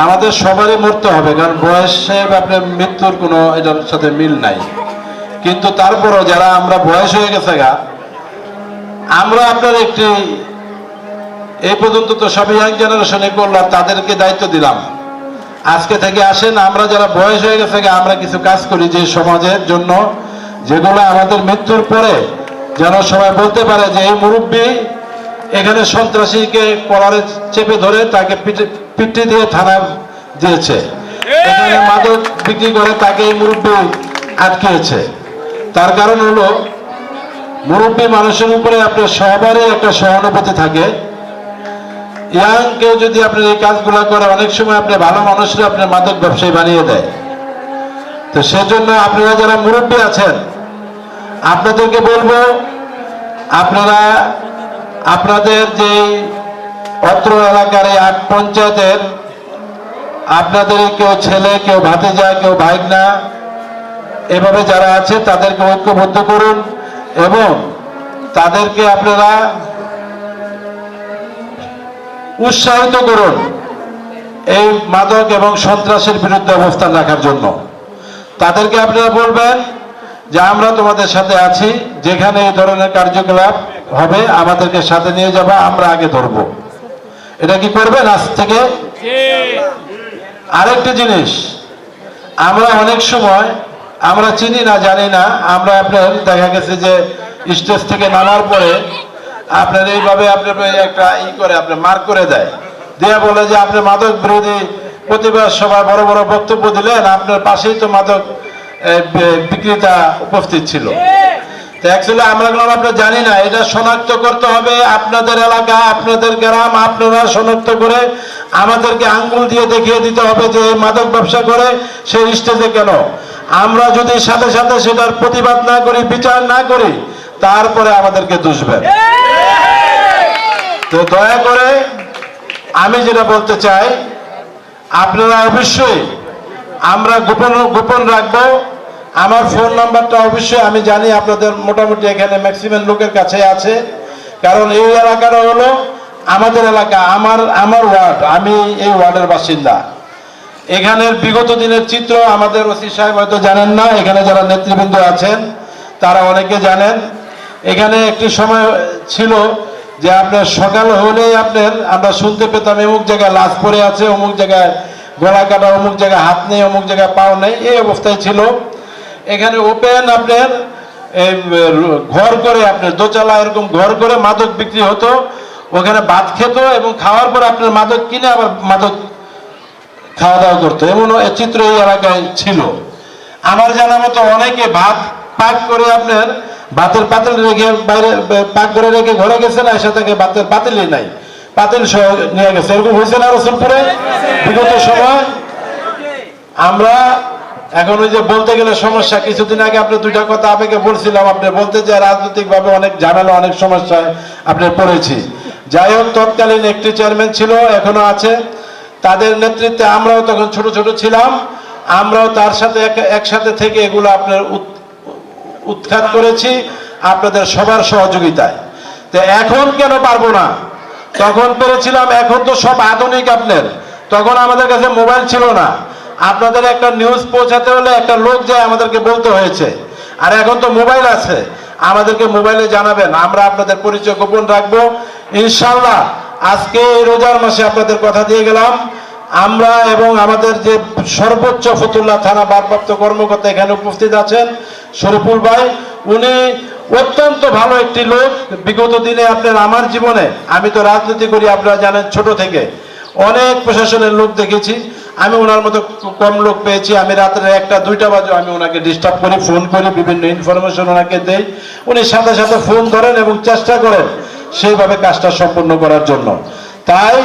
আমাদের সবারই মরতে হবে, কারণ বয়সে আপনার মৃত্যুর কোনো এটার সাথে মিল নাই। কিন্তু তারপরও যারা আমরা বয়স হয়ে গেছে গা, আমরা আপনার একটি এই পর্যন্ত তো সব ইয়াং জেনারেশনে করলাম, তাদেরকে দায়িত্ব দিলাম, আজকে থেকে আসেন আমরা যারা বয়স হয়ে গেছে গা, আমরা কিছু কাজ করি যে সমাজের জন্য, যেগুলো আমাদের মৃত্যুর পরে যেন সবাই বলতে পারে যে এই মুরব্বী এখানে সন্ত্রাসীকে কলারে চেপে ধরে তাকে পিটি দিয়ে থানায় দিয়েছে, এখানে মাদক বিক্রি করে তাকে এই মুরব্বী আটকেছে। তার কারণ হলো মুরব্বী মানুষের উপরে আপনার সবারই একটা সহানুভূতি থাকে। ইয়াং কেউ যদি আপনার এই কাজগুলো করে, অনেক সময় আপনি ভালো মানুষরা আপনার মাদক ব্যবসায়ী বানিয়ে দেয়। তো সেজন্য আপনারা যারা মুরব্বী আছেন, আপনাদেরকে বলবো, আপনারা আপনাদের যে অত্র এলাকার এই ৮ পঞ্চায়েতের আপনাদের কেউ ছেলে, কেউ ভাতিজা, কেউ ভাইগনা, এভাবে যারা আছে তাদেরকে ঐক্যবদ্ধ করুন এবং তাদেরকে আপনারা উৎসাহিত করুন এই মাদক এবং সন্ত্রাসের বিরুদ্ধে অবস্থান রাখার জন্য। তাদেরকে আপনারা বলবেন যে আমরা তোমাদের সাথে আছি, যেখানে এই ধরনের কার্যকলাপ হবে আমাদেরকে সাথে নিয়ে যাবা, আমরা আগে ধরব। এটা কি করবেন আজ থেকে? আরেকটি জিনিস, আমরা অনেক সময় আমরা চিনি না, জানি না, আমরা আপনার দেখা গেছে যে স্টেজ থেকে নামার পরে আপনার এইভাবে আপনার একটা করে আপনার মার্ক করে দেয়, দিয়ে বলে যে আপনি মাদক বিরোধী প্রতিবাদ সভায় বড় বড় বক্তব্য দিলেন, আপনার পাশেই তো মাদক বিক্রেতা উপস্থিত ছিল। তো অ্যাকচুয়ালি আমরা আপনার জানি না, এটা শনাক্ত করতে হবে। আপনাদের এলাকা, আপনাদের গ্রাম, আপনারা শনাক্ত করে আমাদেরকে আঙ্গুল দিয়ে দেখিয়ে দিতে হবে যে মাদক ব্যবসা করে সেই স্টেজে কেন। আমরা যদি সাথে সাথে সেটার প্রতিবাদ না করি, বিচার না করি, তারপরে আমাদেরকে দুষবেন। তো দয়া করে আমি যেটা বলতে চাই, আপনারা অবশ্যই, আমরা গোপন রাখবো। আমার ফোন নাম্বারটা অবশ্যই আমি জানি আপনাদের মোটামুটি এখানে ম্যাক্সিমাম লোকের কাছে আছে, কারণ এই এলাকাটা হলো আমাদের এলাকা, আমার ওয়ার্ড, আমি এই ওয়ার্ডের বাসিন্দা। এখানের বিগত দিনের চিত্র আমাদের ওসি সাহেব হয়তো জানেন না, এখানে যারা নেতৃবৃন্দ আছেন তারা অনেকে জানেন। এখানে একটি সময় ছিল যে আপনার সকাল হলেই আমরা শুনতে পেতাম অমুক জায়গায় লাশ পড়ে আছে, অমুক জায়গায় গলা কাটা, অমুক জায়গায় হাত নেই, অমুক জায়গায় পাও নেই, এই অবস্থায় ছিল। এখানে ওপেন আপনার ঘর করে, আপনার দোতলা এরকম ঘর করে মাদক বিক্রি হতো, ওখানে ভাত খেত এবং খাওয়ার পর আপনার মাদক কিনে আবার মাদক খাওয়া দাওয়া করতো, এমন চিত্র এই এলাকায় ছিল। আমার জানা মতো অনেকে ভাত পাক করে আপনার ভাতের পাতিল রেখে বাইরে পাক করে রেখে ঘরে গেছে, না এসে থেকে ভাতের পাতিলই নাই, পাতিল সহ নিয়ে গেছে, এরকম হয়েছে না রসুলপুরে বিগত সময়। আমরা এখন ওই যে বলতে গেলে সমস্যা, কিছুদিন আগে আপনি দুইটা কথা আবেগে বলছিলাম, আপনি বলতে যে রাজনৈতিক ভাবে অনেক ঝামেলা, অনেক সমস্যায় আপনি পড়েছি। যাই হোক, তৎকালীন একটি চেয়ারম্যান ছিল, এখনো আছে, তাদের নেতৃত্বে আমরাও তখন ছোট ছোট ছিলাম, আমরাও তার সাথে একসাথে থেকে এগুলো আপনার উৎখাত করেছি আপনাদের সবার সহযোগিতায়। তো এখন কেন পারবো না? তখন পেরেছিলাম, এখন তো সব আধুনিক আপনার, তখন আমাদের কাছে মোবাইল ছিল না, আপনাদের একটা নিউজ পৌঁছাতে হলে একটা লোক যায় আমাদেরকে বলতে হয়েছে। আর এখন তো মোবাইল আছে, আমাদেরকে মোবাইলে জানাবেন, আমরা আপনাদের পরিচয় গোপন রাখবো ইনশাল্লাহ। আজকে এই রোজার মাসে আপনাদের কথা দিয়ে গেলাম, আমরা এবং আমাদের যে সর্বোচ্চ ফতুল্লাহ থানা ভারপ্রাপ্ত কর্মকর্তা এখানে উপস্থিত আছেন শরীফুল ভাই, উনি অত্যন্ত ভালো একটি লোক। বিগত দিনে আপনার আমার জীবনে, আমি তো রাজনীতি করি আপনারা জানেন ছোট থেকে, অনেক প্রশাসনের লোক দেখেছি, আমি ওনার মতো কম লোক পেয়েছি। আমি রাত্রে 1টা 2টা বাজে আমি ওনাকে ডিস্টার্ব করি, ফোন করি, বিভিন্ন ইনফরমেশন ওনাকে দেই, উনি সাথে সাথে ফোন ধরেন এবং চেষ্টা করেন সেইভাবে কাজটা সম্পন্ন করার জন্য। তাই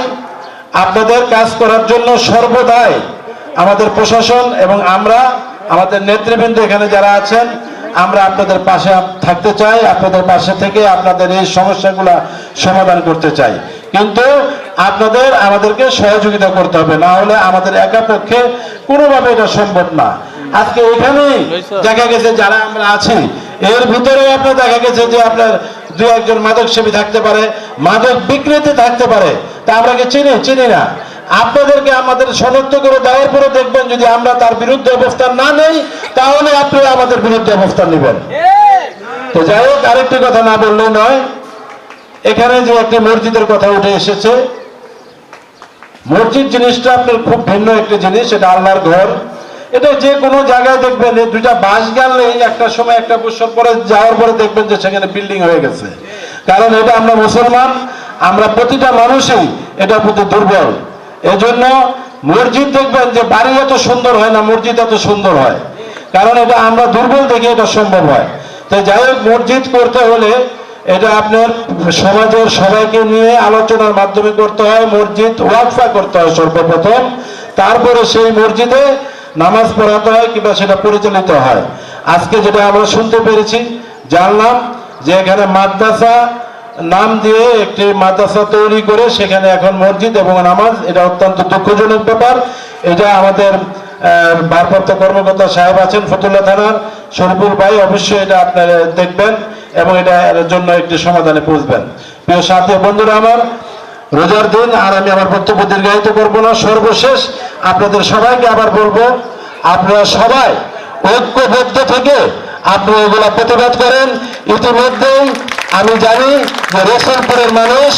আপনাদের কাজ করার জন্য সর্বদাই আমাদের প্রশাসন এবং আমরা, আমাদের নেতৃবৃন্দ এখানে যারা আছেন, আমরা আপনাদের পাশে থাকতে চাই, আপনাদের পাশে থেকে আপনাদের এই সমস্যাগুলো সমাধান করতে চাই। কিন্তু আপনাদের আমাদেরকে সহযোগিতা করতে হবে, না হলে আমাদের একা পক্ষে কোনোভাবে এটা সম্ভব না। আজকে এখানেই দেখা গেছে যারা আমরা আছি এর ভিতরে আপনার দেখা গেছে যে আপনার 2-1 জন মাদক সেবী থাকতে পারে, মাদক বিক্রেতা থাকতে পারে, তা আমরা কি চিনি না? আপনাদেরকে আমাদের শনাক্ত করে দেওয়ার পরে দেখবেন যদি আমরা তার বিরুদ্ধে অবস্থান না নেই তাহলে আপনারা আমাদের বিরুদ্ধে অবস্থান নেবেন। তো যাই হোক, আরেকটি কথা না বললেই নয়, এখানে যে একটি মসজিদের কথা উঠে এসেছে, মসজিদ জিনিসটা আপনার খুব ভিন্ন একটি জিনিস। এটা আল্লাহর ঘর। এটা যে কোনো জায়গায় দেখবেন এই দুইটা বাঁশ গানলেই একটা সময় একটা বছর পরে যাওয়ার পরে দেখবেন যে সেখানে বিল্ডিং হয়ে গেছে। কারণ এটা আমরা মুসলমান, আমরা প্রতিটা মানুষই এটার প্রতি দুর্বল। এজন্য মসজিদ দেখবেন যে বাড়ি এত সুন্দর হয় না, মসজিদ এত সুন্দর হয়, কারণ এটা আমরা দুর্বল দেখে এটা সম্ভব হয়। তো যাই হোক, মসজিদ করতে হলে এটা আপনার সমাজের সবাইকে নিয়ে আলোচনার মাধ্যমে করতে হয়। মসজিদ ওয়াকফা করতে হয় সর্বপ্রথম, তারপরে সেই মসজিদে নামাজ পড়াতে হয় কিংবা সেটা পরিচালিত হয়। আজকে যেটা আমরা শুনতে পেরেছি, জানলাম যে এখানে মাদ্রাসা নাম দিয়ে একটি মাদ্রাসা তৈরি করে সেখানে এখন মসজিদ এবং নামাজ, এটা অত্যন্ত দুঃখজনক ব্যাপার। এটা আমাদের ভারপ্রাপ্ত কর্মকর্তা সাহেব আছেন ফতুল্লা থানার, শরীফুল ভাই, অবশ্যই এটা আপনারা দেখবেন এবং এটার জন্য একটি সমাধানে পৌঁছবেন। প্রিয় সাথী বন্ধুরা আমার, রোজার দিন আর আমি আমার বক্তব্য দীর্ঘায়িত করবো না। সর্বশেষ আপনাদের সবাইকে আবার বলবো, আপনারা সবাই ঐক্যবদ্ধ থেকে আপনারা এগুলা প্রতিবাদ করেন। ইতিমধ্যেই আমি জানি যে রসুলপুরের মানুষ